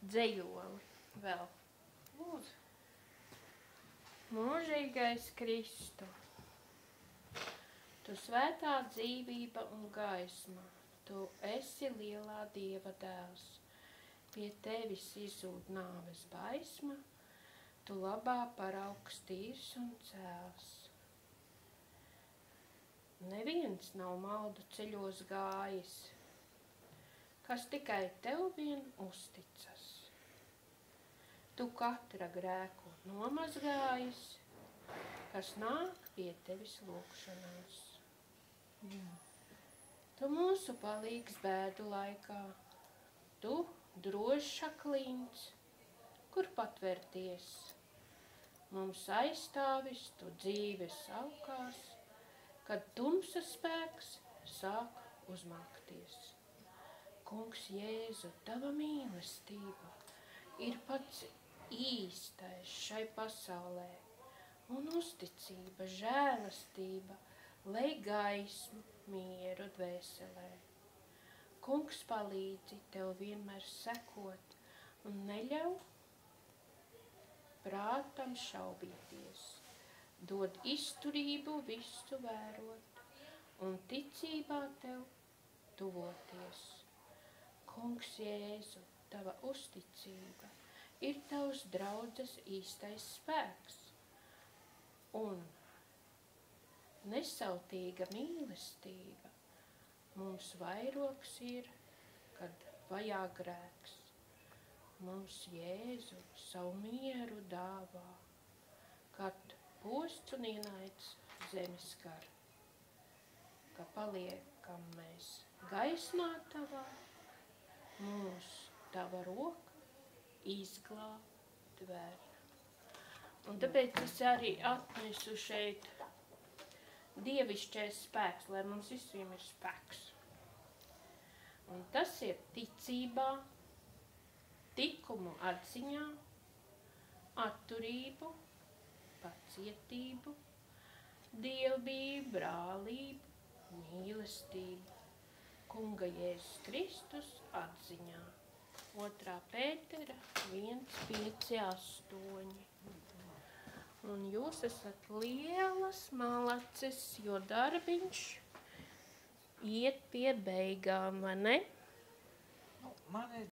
dzejoli vēl. Lūdzu. Mūžīgais Kristu, Tu svētā dzīvība un gaisma, Tu esi lielā Dieva dēls, pie Tevis izzūd nāves baisma, Tu labā paraugs tīrs un cēls. Neviens nav maldu ceļos gājis, kas tikai Tev vien uzticas. Tu katra grēku nomazgājis, kas nāk pie Tevis lūgšanās. Tu mūsu palīgs bēdu laikā, Tu droša kliņš, kur patvērties. Mums aizstāvis Tu dzīves aukās, kad tumsa spēks sāk uzmākties. Kungs Jēzu, Tava mīlestība ir pats īstais šai pasaulē, un uzticība, žēlastība, lai gaismu, mieru dvēselē. Kungs palīdzi Tev vienmēr sekot un neļauj prātam šaubīties. Dod izturību visu vērot un ticībā Tev tuvoties. Kungs Jēzu, Tava uzticība ir Tavs draudzes īstais spēks un nesautīga mīlestība mums vairogs ir, kad vajā grēks. Mums Jēzu savu mieru dāvā, kad posts un ienaids zemi skar, ka paliekam mēs gaismā Tavā, mūs Tava roka izglābt ver. Un tāpēc es arī atnesu šeit dievišķais spēks, lai mums visiem ir spēks. Un tas ir ticībā, tikumu atziņā, atturību, pacietību, dievbību, brālību, mīlestību, Kunga Jēzus Kristus atziņā. 2. Pētera 1,5,8. Un jūs esat lielas malaces, jo darbiņš iet pie beigām, vai ne? Man ir